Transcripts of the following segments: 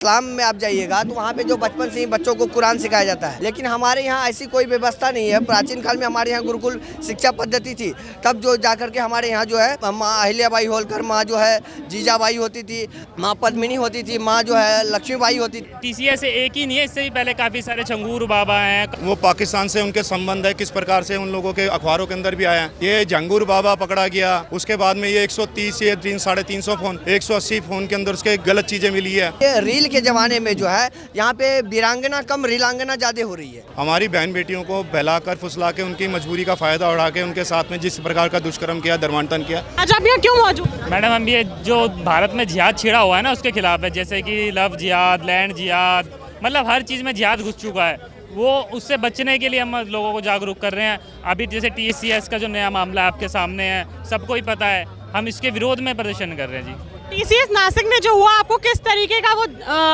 इस्लाम में आप जाइएगा तो वहाँ पे जो बचपन से ही बच्चों को कुरान सिखाया जाता है, लेकिन हमारे यहाँ ऐसी कोई व्यवस्था नहीं है। प्राचीन काल में हमारे यहाँ गुरुकुल शिक्षा पद्धति थी, तब जो जाकर के हमारे यहाँ जो है माँ अहिल्याबाई होलकर, माँ जो है जीजाबाई होती थी, माँ पद्मिनी होती थी, माँ जो है लक्ष्मीबाई होती थी। टीसीएस एक ही नहीं है, इससे भी पहले काफ़ी सारे छंगूर बाबा हैं। वो पाकिस्तान से उनके संबंध है, किस प्रकार से उन लोगों के अखबारों के अंदर भी आया है। ये झंगूर बाबा पकड़ा गया, उसके बाद में ये 130 या 350 फोन 180 फोन के अंदर उसके गलत चीजें मिली है। ये रील के जमाने में जो है यहाँ पे वीरांगना कम रीलांगना ज्यादा हो रही है। हमारी बहन बेटियों को बहलाकर फुसला के उनकी मजबूरी का फायदा उठा के उनके साथ में जिस प्रकार का दुष्कर्म किया, धर्मांतरण किया। आज आप यहाँ क्यों मौजूद? मैडम, हम ये जो भारत में जिहाद छिड़ा हुआ है ना, उसके खिलाफ है। जैसे कि लव जिहाद, लैंड जिहाद, मतलब हर चीज़ में जिहाद घुस चुका है। वो उससे बचने के लिए हम लोगों को जागरूक कर रहे हैं। अभी जैसे टीसीएस का जो नया मामला आपके सामने है, सबको ही पता है, हम इसके विरोध में प्रदर्शन कर रहे हैं जी। टीसीएस नासिक में जो हुआ, आपको किस तरीके का वो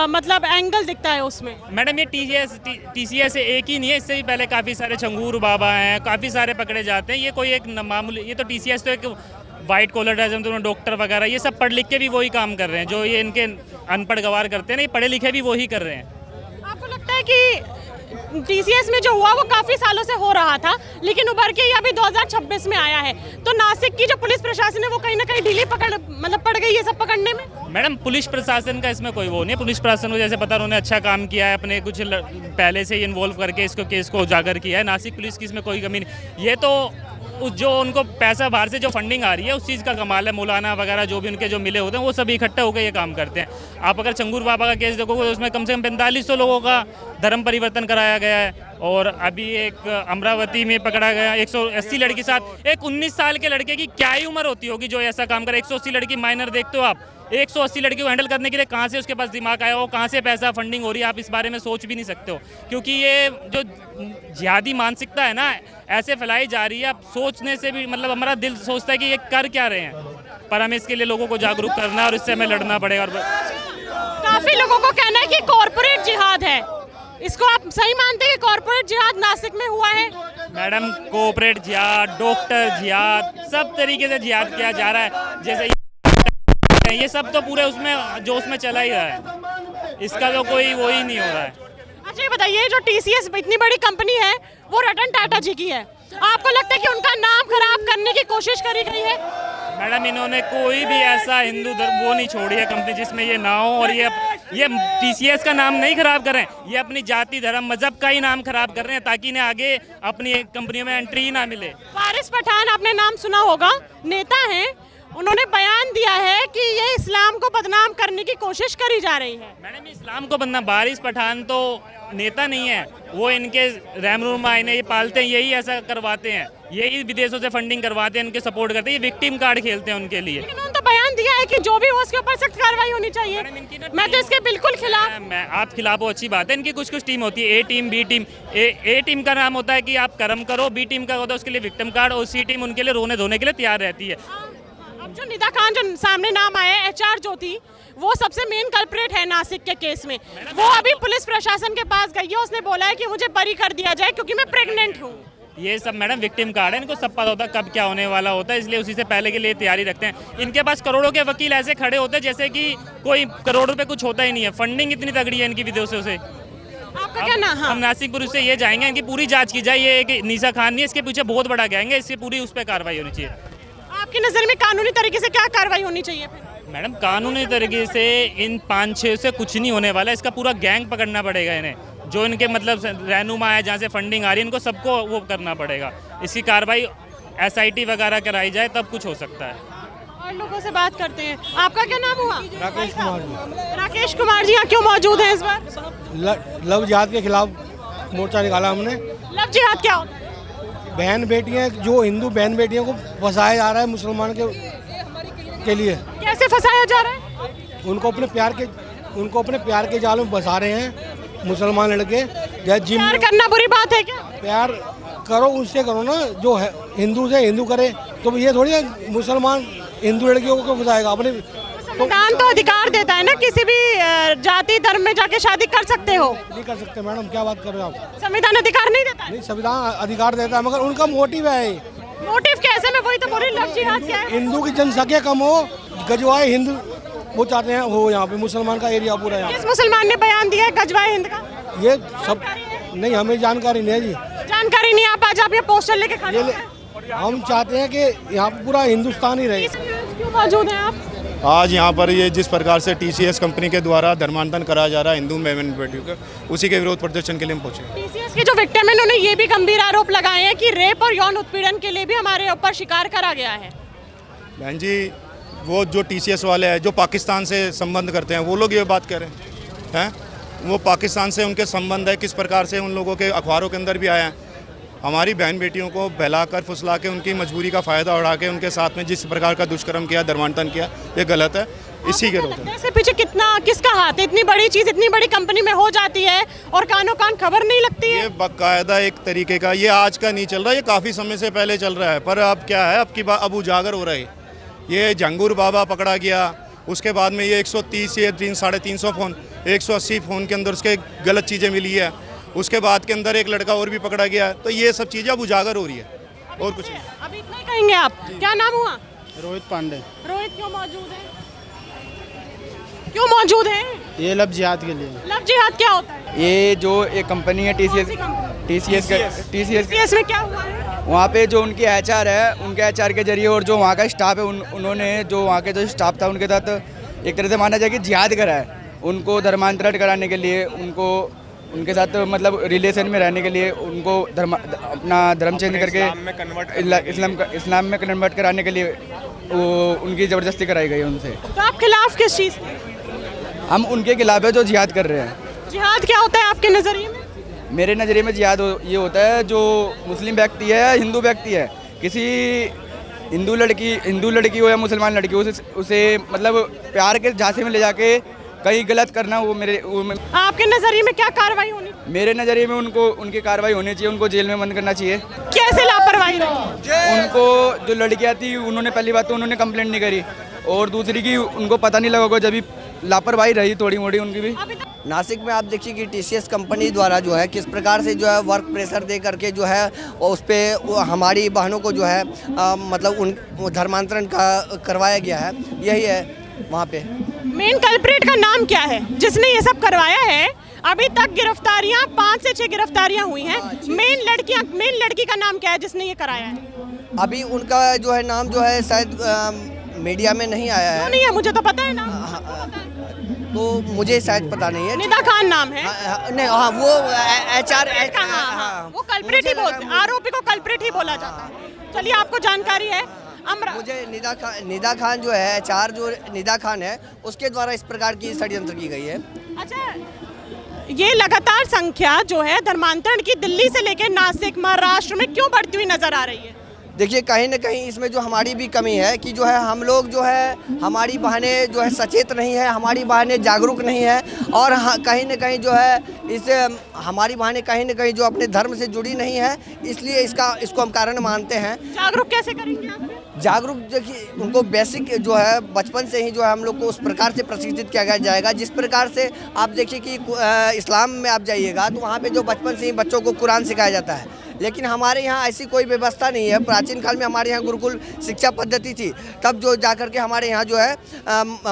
मतलब एंगल दिखता है उसमें? मैडम, ये टीसीएस एक ही नहीं है, इससे भी पहले काफ़ी सारे छंगूर बाबा हैं, काफ़ी सारे पकड़े जाते हैं। ये कोई एक मामूली, ये तो टीसीएस तो एक वाइट कॉलर तो डॉक्टर वगैरह ये सब पढ़ लिख के भी वही काम कर रहे हैं। जो ये इनके अनपढ़ गवार करते हैं ना, ये पढ़े लिखे भी वही कर रहे हैं। आपको लगता है कि टीसीएस में जो हुआ वो काफी सालों से हो रहा था, लेकिन उभर के ये अभी 2026 में आया है, तो नासिक की जो पुलिस प्रशासन है वो कहीं ना कहीं ढीली पड़ गई है सब पकड़ने में? मैडम, पुलिस प्रशासन का इसमें कोई वो नहीं है। पुलिस प्रशासन को जैसे पता उन्होंने अच्छा काम किया है, अपने कुछ पहले से ही इन्वॉल्व करके इसको केस को उजागर किया है। नासिक पुलिस की इसमें कोई कमी नहीं। ये तो जो उनको पैसा बाहर से जो फंडिंग आ रही है उस चीज़ का कमाल है। मौलाना वगैरह जो भी उनके जो मिले होते हैं वो सभी इकट्ठे होकर ये काम करते हैं। आप अगर छंगूर बाबा का केस देखोगे तो उसमें कम से कम 4500 लोगों का धर्म परिवर्तन कराया गया है। और अभी एक अमरावती में पकड़ा गया 180 लड़की साथ। एक 19 साल के लड़के की क्या ही उम्र होती होगी जो ऐसा काम करे? 180 लड़की माइनर देखते हो आप? 180 लड़की को हैंडल करने के लिए कहाँ से उसके पास दिमाग आया हो, कहाँ से पैसा फंडिंग हो रही है, आप इस बारे में सोच भी नहीं सकते हो। क्योंकि ये जो जिहादी मानसिकता है ना, ऐसे फैलाई जा रही है, आप सोचने से भी मतलब हमारा दिल सोचता है कि ये कर क्या रहे हैं। पर हमें इसके लिए लोगों को जागरूक करना है और इससे हमें लड़ना पड़ेगा। और काफी लोगों को कहना है कि कॉर्पोरेट जिहाद है, इसको आप सही मानते हैं कि कॉर्पोरेट जिहाद नासिक में हुआ है? मैडम, कॉर्पोरेट जिहाद, डॉक्टर जिहाद, सब तरीके से जिहाद किया जा रहा है। जैसे ये सब तो पूरे उसमें जो उसमें चला ही रहा है, इसका तो कोई वो ही नहीं हो रहा है। अच्छा, ये बताइए, जो टीसीएस इतनी बड़ी कंपनी है वो रतन टाटा जी की है, आपको लगता है कि उनका नाम खराब करने की कोशिश करी गई है? मैडम, इन्होंने कोई भी ऐसा हिंदू धर्म वो नहीं छोड़ी है कंपनी जिसमें ये ना हो। और ये टीसीएस का नाम नहीं खराब कर रहे हैं, ये अपनी जाति धर्म मजहब का ही नाम खराब कर रहे हैं ताकि इन्हें आगे अपनी कंपनियों में एंट्री ही ना मिले। वारिस पठान, आपने नाम सुना होगा, नेता हैं, उन्होंने बयान दिया है कि ये इस्लाम को बदनाम करने की कोशिश करी जा रही है। मैडम, इस्लाम को बदनाम, वारिस पठान तो नेता नहीं है, वो इनके रहनुमा इन्हें ये पालते हैं, यही ऐसा करवाते हैं, यही विदेशों से फंडिंग करवाते हैं, इनके सपोर्ट करते हैं, ये विक्टिम कार्ड खेलते हैं उनके लिए। लेकिन उन्होंने तो बयान दिया है कि जो भी हो उसके ऊपर सख्त कार्रवाई होनी चाहिए। मैं तो इसके बिल्कुल खिलाफ। मैं आप खिलाफ हो, अच्छी बात है। इनकी कुछ टीम होती है, ए टीम, बी टीम। ए टीम का नाम होता है कि आप कर्म करो, बी टीम का होता है उसके लिए विक्टिम कार्ड, और सी टीम उनके लिए रोने धोने के लिए तैयार रहती है। अब जो निदा खान जो सामने नाम आया है, HR ज्योति, वो सबसे मेन कल्प्रेट है नासिक के केस में। वो अभी पुलिस प्रशासन के पास गई है, उसने बोला है कि मुझे बरी कर दिया जाए क्योंकि मैं प्रेग्नेंट हूँ। ये सब मैडम विक्टिम कार्ड है, इनको सब पता होता है कब क्या होने वाला होता है, इसलिए उसी से पहले के लिए तैयारी रखते हैं। इनके पास करोड़ों के वकील ऐसे खड़े होते हैं जैसे कि कोई करोड़ रुपए कुछ होता ही नहीं है। फंडिंग इतनी तगड़ी है इनकी विदेशों से। आपका क्या नाम? हम नासिक पुलिस से ये जाएंगे, इनकी पूरी जांच की जाए। ये एक निशा खान नहीं, इसके पीछे बहुत बड़ा गैंग है, इससे पूरी उस पर कार्रवाई होनी चाहिए। आपकी नज़र में कानूनी तरीके से क्या कार्रवाई होनी चाहिए फिर? मैडम, कानूनी तरीके से इन 5-6 से कुछ नहीं होने वाला, इसका पूरा गैंग पकड़ना पड़ेगा इन्हें। जो इनके मतलब रहनुमा है, जहाँ से फंडिंग आ रही है, इनको सबको वो करना पड़ेगा। इसकी कार्रवाई SIT वगैरह कराई जाए तब कुछ हो सकता है। और लोगों से बात करते हैं। आपका क्या नाम हुआ? राकेश कुमार जी। राकेश कुमार जी, यहाँ क्यों मौजूद हैं इस बार? लव जिहाद के खिलाफ मोर्चा निकाला हमने। लव जिहाद क्या होता है? बहन बेटियां, जो हिंदू बहन बेटियों को फंसाया जा रहा है मुसलमान के लिए। कैसे फंसाया जा रहा है? उनको अपने प्यार के जाल में फंसा रहे हैं मुसलमान लड़के। जिम प्यार करना बुरी बात है क्या? प्यार करो, उससे करो ना, जो है हिंदू से हिंदू करे। तो ये थोड़ी है मुसलमान हिंदू लड़कियों को फंसाएगा अपने। संविधान तो अधिकार देता है ना, किसी भी जाति धर्म में जाके शादी कर सकते हो। नहीं कर सकते मैडम, क्या बात कर रहे हो आप? संविधान अधिकार नहीं देता है? नहीं, संविधान अधिकार देता है, मगर उनका मोटिव है। मोटिव कैसे? मैं वही तो बोल रही, लव जिहाद क्या है? हिंदू की जनसंख्या कम हो, गजवाए हिंदू वो चाहते हैं हो यहाँ पे मुसलमान का एरिया पूरा यहाँ। किस मुसलमान ने बयान दिया है गजवाए हिंद का? ये सब नहीं, हमें जानकारी नहीं है जी। जानकारी नहीं, आप आज आप ये पोस्टर लेके खड़े ये हो हैं। हम चाहते हैं कि यहाँ पे पूरा हिंदुस्तान ही रहे। क्यों मौजूद हैं आप? आज यहाँ पर ये जिस प्रकार से TCS कंपनी के द्वारा धर्मांतरण कराया जा रहा है हिंदू बेटियों का, उसी के विरोध प्रदर्शन के लिए हम पहुँचे। TCS के जो विक्टिम है उन्होंने ये भी गंभीर आरोप लगाए हैं कि रेप और यौन उत्पीड़न के लिए भी हमारे ऊपर शिकार करा गया है। बहन जी, वो जो TCS वाले हैं जो पाकिस्तान से संबंध करते हैं, वो लोग ये बात कह रहे हैं वो पाकिस्तान से उनके संबंध है, किस प्रकार से उन लोगों के अखबारों के अंदर भी आया है। हमारी बहन बेटियों को बहलाकर फुसला के उनकी मजबूरी का फ़ायदा उठा के उनके साथ में जिस प्रकार का दुष्कर्म किया, धर्मांतरण किया, ये गलत है। इसी के रोक इससे पीछे किसका हाथ है? इतनी बड़ी चीज़ इतनी बड़ी कंपनी में हो जाती है और कानों कान खबर नहीं लगती है। ये बाकायदा एक तरीके का, ये आज का नहीं चल रहा, ये काफ़ी समय से पहले चल रहा है, पर अब क्या है, अब की बात अब उजागर हो रहा है। ये जंगूर बाबा पकड़ा गया, उसके बाद में ये 130 या 350 फ़ोन, 180 फ़ोन के अंदर उसके गलत चीज़ें मिली है। उसके बाद के अंदर एक लड़का और भी पकड़ा गया, तो ये सब चीज़ें अब उजागर हो रही है और कुछ नहीं। अभी इतना ही कहेंगे आप? क्या नाम हुआ? रोहित पांडे। रोहित क्यों मौजूद है? क्यों मौजूद है? ये लव जिहाद के लिए। लव जिहाद क्या होता है? ये जो एक कंपनी है TCS TCS में क्या हुआ है? वहाँ पे जो उनकी HR है, उनके HR के जरिए और जो वहाँ का स्टाफ है, उन्होंने जो वहाँ के जो स्टाफ था उनके साथ एक तरह से माना जाए कि जिहाद करा है। उनको धर्मांतरण कराने के लिए, उनको उनके साथ मतलब रिलेशन में रहने के लिए, उनको अपना धर्म चेंज करके इस्लाम में कन्वर्ट कराने के लिए वो उनकी ज़बरदस्ती कराई गई उनसे। तो आप खिलाफ किस चीज़ के? हम उनके खिलाफ है जो जिहाद कर रहे हैं। जिहाद क्या होता है आपके नज़रिए में? मेरे नज़रिए में जिहाद ये होता है, जो मुस्लिम व्यक्ति है या हिंदू व्यक्ति है, किसी हिंदू लड़की हो या मुसलमान लड़की हो, उसे मतलब प्यार के झांसे में ले जाके कहीं गलत करना, आपके नज़रिए में क्या कार्रवाई होनी? मेरे नज़रिए में उनकी कार्रवाई होनी चाहिए, उनको जेल में बंद करना चाहिए। कैसे लापरवाही रही? उनको जो लड़कियां थी, उन्होंने पहली बात तो उन्होंने कंप्लेंट नहीं करी, और दूसरी की उनको पता नहीं लगा, जब भी लापरवाही रही थोड़ी मोड़ी उनकी भी। नासिक में आप देखिए कि TCS कंपनी द्वारा जो है किस प्रकार से जो है वर्क प्रेशर दे करके जो है और उस पर हमारी बहनों को जो है मतलब उन धर्मांतरण का करवाया गया है। यही है वहाँ पे। मेन कल्प्रिट का नाम क्या है जिसने ये सब करवाया है? अभी तक गिरफ्तारियां 5 से 6 गिरफ्तारियां हुई हैं। मेन लड़की का नाम क्या है जिसने ये कराया है? अभी उनका जो है नाम जो है शायद मीडिया में नहीं आया है। नहीं है, मुझे तो पता है ना। तो मुझे शायद पता नहीं है। निदा खान नाम है। नहीं, हाँ वो HR वो कल्प्रिट ही बोलते, आरोपी को कल्प्रिट ही बोला जाता है। चलिए, आपको जानकारी है? मुझे निदा खान जो है HR जो निदा खान है, उसके द्वारा इस प्रकार की षड्यंत्र की गई है। अच्छा, ये लगातार संख्या जो है धर्मांतरण की दिल्ली से लेकर नासिक महाराष्ट्र में क्यों बढ़ती हुई नजर आ रही है? देखिए, कहीं ना कहीं इसमें जो हमारी भी कमी है कि जो है हम लोग जो है हमारी बहनें जो है सचेत नहीं है, हमारी बहनें जागरूक नहीं है, और कहीं ना कहीं जो है इसे हमारी बहनें कहीं ना कहीं जो अपने धर्म से जुड़ी नहीं है, इसलिए इसको हम कारण मानते हैं। जागरूक कैसे करेंगे आप? जागरूक देखिए, उनको बेसिक जो है बचपन से ही जो है हम लोग को उस प्रकार से प्रशिक्षित किया जाएगा, जिस प्रकार से आप देखिए कि इस्लाम में आप जाइएगा तो वहाँ पे जो बचपन से ही बच्चों को कुरान सिखाया जाता है, लेकिन हमारे यहाँ ऐसी कोई व्यवस्था नहीं है। प्राचीन काल में हमारे यहाँ गुरुकुल शिक्षा पद्धति थी, तब जो जाकर के हमारे यहाँ जो है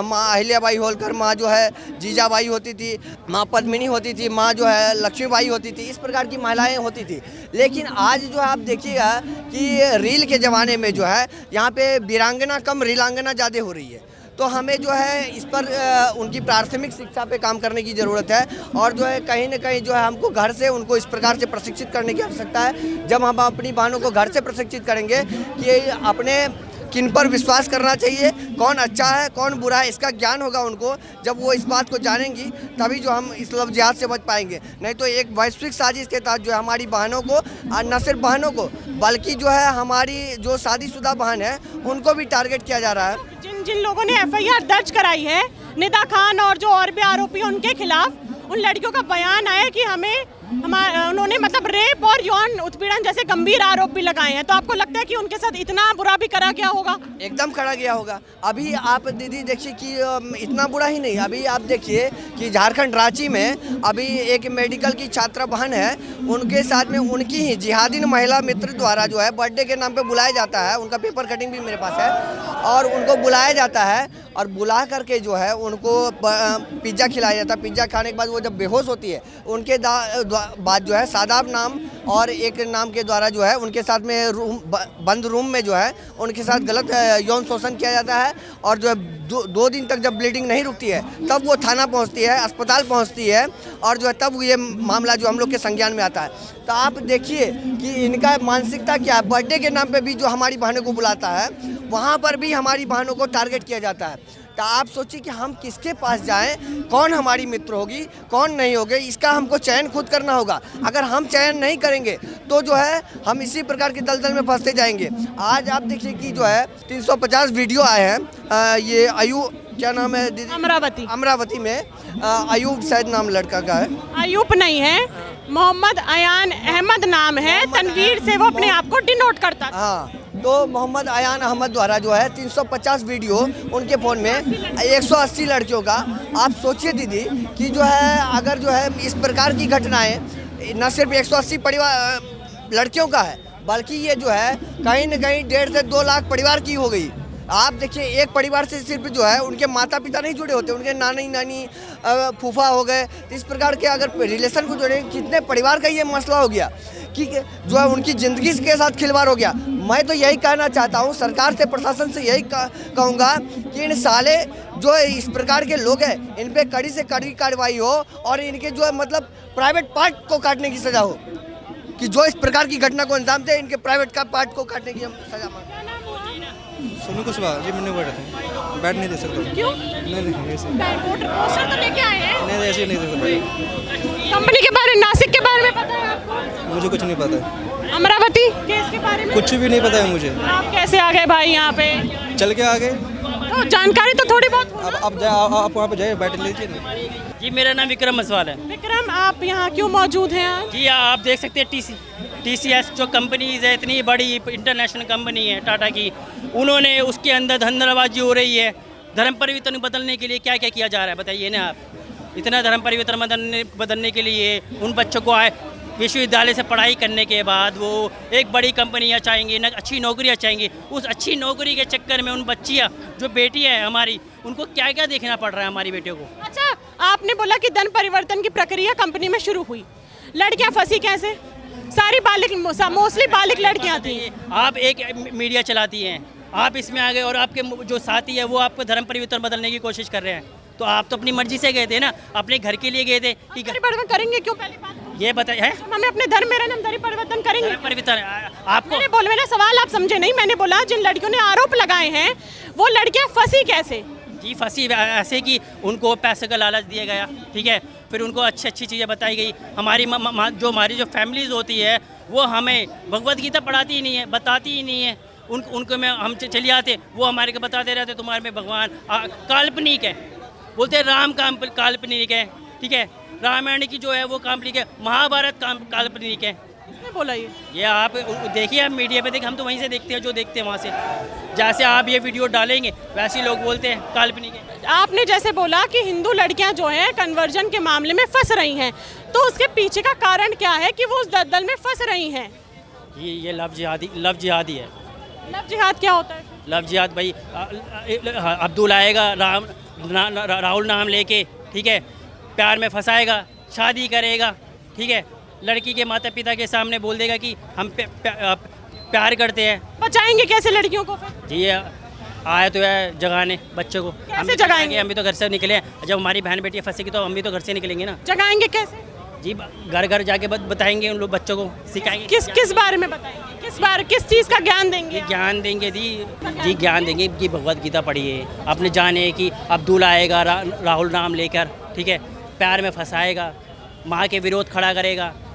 माँ अहिल्याबाई होलकर, माँ जो है जीजाबाई होती थी, माँ पद्मिनी होती थी, माँ जो है लक्ष्मीबाई होती थी, इस प्रकार की महिलाएं होती थी। लेकिन आज जो है आप देखिएगा कि रील के ज़माने में जो है यहाँ पे वीरांगना कम रीलांगना ज़्यादा हो रही है। तो हमें जो है इस पर उनकी प्राथमिक शिक्षा पे काम करने की ज़रूरत है, और जो है कहीं ना कहीं जो है हमको घर से उनको इस प्रकार से प्रशिक्षित करने की आवश्यकता है। जब हम अपनी बहनों को घर से प्रशिक्षित करेंगे कि अपने किन पर विश्वास करना चाहिए, कौन अच्छा है कौन बुरा है, इसका ज्ञान होगा उनको, जब वो इस बात को जानेंगी तभी जो हम इस लव जिहाद से बच पाएंगे। नहीं तो एक वैश्विक साजिश के तहत जो है हमारी बहनों को, न सिर्फ बहनों को बल्कि जो है हमारी जो शादीशुदा बहन है उनको भी टारगेट किया जा रहा है। जिन लोगों ने FIR दर्ज कराई है, निदा खान और जो और भी आरोपी हैं उनके खिलाफ, उन लड़कियों का बयान आया कि हमें उन्होंने मतलब रेप और यौन उत्पीड़न जैसे गंभीर आरोप भी लगाए हैं, तो आपको लगता है कि उनके साथ इतना बुरा भी करा गया होगा? एकदम करा गया होगा। अभी आप दीदी देखिए कि इतना बुरा ही नहीं, अभी आप देखिए कि झारखंड रांची में अभी एक मेडिकल की छात्रा बहन है, उनके साथ में उनकी ही जिहादी महिला मित्र द्वारा जो है बर्थडे के नाम पे बुलाया जाता है, उनका पेपर कटिंग भी मेरे पास है, और उनको बुलाया जाता है और बुला करके जो है उनको पिज़्ज़ा खिलाया जाता है। पिज़्ज़ा खाने के बाद वो जब बेहोश होती है, उनके बाद जो है सादाब नाम और एक नाम के द्वारा जो है उनके साथ में बंद रूम में जो है उनके साथ गलत यौन शोषण किया जाता है, और जो है 2 दिन तक जब ब्लीडिंग नहीं रुकती है तब वो थाना पहुंचती है, अस्पताल पहुंचती है, और जो है तब ये मामला जो हम लोग के संज्ञान में आता है। तो आप देखिए कि इनका मानसिकता क्या है। बर्थडे के नाम पे भी जो हमारी बहनों को बुलाता है, वहाँ पर भी हमारी बहनों को टारगेट किया जाता है। तो आप सोचिए कि हम किसके पास जाएं, कौन हमारी मित्र होगी, कौन नहीं होगी, इसका हमको चयन खुद करना होगा। अगर हम चयन नहीं करेंगे तो जो है हम इसी प्रकार के दलदल में फंसते जाएंगे। आज आप देखिए कि जो है 350 वीडियो आए हैं, ये क्या नाम है दीदी? अमरावती में अयूब शायद नाम लड़का का है। अयूब नहीं है, मोहम्मद अयान अहमद नाम है, तनवीर से वो अपने आप को डिनोट करता था। हाँ, तो मोहम्मद अयान अहमद द्वारा जो है 350 वीडियो उनके फ़ोन में 180 लड़कियों का। आप सोचिए दीदी कि जो है अगर जो है इस प्रकार की घटनाएं न सिर्फ 180 परिवार लड़कियों का है, बल्कि ये जो है कहीं न कहीं 1.5 से 2 लाख परिवार की हो गई। आप देखिए एक परिवार से सिर्फ जो है उनके माता पिता नहीं जुड़े होते, उनके नानी फूफा हो गए, तो इस प्रकार के अगर रिलेशन को जोड़े कितने परिवार का ये मसला हो गया कि जो है उनकी ज़िंदगी के साथ खिलवाड़ हो गया। मैं तो यही कहना चाहता हूँ, सरकार से प्रशासन से यही कहूँगा कि इन साले जो इस प्रकार के लोग हैं इन पे कड़ी से कड़ी कार्रवाई हो, और इनके जो है मतलब प्राइवेट पार्ट को काटने की सज़ा हो, कि जो इस प्रकार की घटना को अंजाम दे इनके प्राइवेट का पार्ट को काटने की हम सज़ा मांगते हैं। सोनू कुशवाहा जी, मैंने बैठ नहीं दे सकता। क्यों? नहीं ऐसे पोस्टर तो लेके आए हैं। नहीं, ऐसे नहीं दे सकता। कंपनी के बारे में, नासिक के बारे में पता है आपको? मुझे कुछ नहीं पता है। अमरावती केस के बारे में कुछ भी नहीं पता है मुझे। आप कैसे आ गए भाई यहाँ पे? चल के आ गए। तो जानकारी तो थोड़ी बहुत हो ना? अब आप वहाँ पे जाइए, बैठ लीजिए ना। जी मेरा नाम विक्रम मसवाल है। विक्रम, आप यहाँ क्यों मौजूद हैं आज? जी आप देख सकते हैं TCS जो कंपनीज है, इतनी बड़ी इंटरनेशनल कंपनी है टाटा की, उन्होंने उसके अंदर धंधराबाजी हो रही है। धर्म परिवर्तन बदलने के लिए क्या क्या किया जा रहा है बताइए ना आप। इतना धर्म परिवर्तन बदलने के लिए उन बच्चों को विश्वविद्यालय से पढ़ाई करने के बाद वो एक बड़ी कंपनियाँ चाहेंगी, अच्छी नौकरियाँ चाहेंगी। उस अच्छी नौकरी के चक्कर में उन बच्चियाँ जो बेटियाँ हैं हमारी, उनको क्या क्या देखना पड़ रहा है हमारी बेटियों को। अच्छा, आपने बोला कि धन परिवर्तन की प्रक्रिया कंपनी में शुरू हुई, लड़कियाँ फंसी कैसे? सारी मोस्टली बालिक लड़कियाँ थी। आप एक मीडिया चलाती हैं, आप इसमें आ गए और आपके जो साथी है वो आपको धर्म परिवर्तन बदलने की कोशिश कर रहे हैं। तो आप तो अपनी मर्जी से गए थे ना, अपने घर के लिए गए थे। ठीक है, परिवर्तन करेंगे क्यों? पहली बात ये बताइए, हमें अपने धर्म में रहना, धर्म परिवर्तन करेंगे। परिवर्तन आपको मैंने बोला, मेरा सवाल आप समझे नहीं। मैंने बोला जिन लड़कियों ने आरोप लगाए हैं वो लड़कियां फंसी कैसे? जी फंसी ऐसे कि उनको पैसे का लालच दिया गया, ठीक है, फिर उनको अच्छी अच्छी चीज़ें बताई गई। हमारी जो फैमिलीज होती है वो हमें भगवत गीता पढ़ाती ही नहीं है, बताती ही नहीं है। उनको में हम चले आते, वो हमारे को बताते रहते तुम्हारे में भगवान काल्पनिक है, बोलते हैं राम काल्पनिक है, ठीक है, रामायण की जो है वो काल्पनिक है, महाभारत काल्पनिक है। किसने बोला ये आप देखिए, आप मीडिया पे देखिए, हम तो वहीं से देखते हैं, जो देखते हैं वहाँ से। जैसे आप ये वीडियो डालेंगे वैसे ही लोग बोलते हैं काल्पनिक है। आपने जैसे बोला कि हिंदू लड़कियां जो हैं कन्वर्जन के मामले में फंस रही हैं, तो उसके पीछे का कारण क्या है कि वो उस दलदल में फंस रही हैं? ये लव जिहादी है। लव जिहाद क्या होता है? लव जिहाद भाई, अब्दुल आएगा राहुल नाम लेके, ठीक है, प्यार में फंसाएगा, शादी करेगा, ठीक है, लड़की के माता पिता के सामने बोल देगा कि हम प्यार करते हैं। बचाएंगे कैसे लड़कियों को फिर? जी आया तो है जगाने बच्चों को। कैसे जगाएंगे? हम भी तो घर से निकले हैं। जब हमारी बहन बेटी फंसेगी तो हम भी तो घर से निकलेंगे ना। जगाएंगे कैसे? जी घर घर जाके बताएंगे, उन लोग बच्चों को सिखाएंगे। किस बारे में बताएंगे? किस चीज़ का ज्ञान देंगे? ज्ञान देंगे जी ज्ञान देंगे कि भगवत गीता पढ़िए, अपने जाने कि अब्दुल आएगा राहुल नाम लेकर, ठीक है, प्यार में फंसाएगा, माँ के विरोध खड़ा करेगा,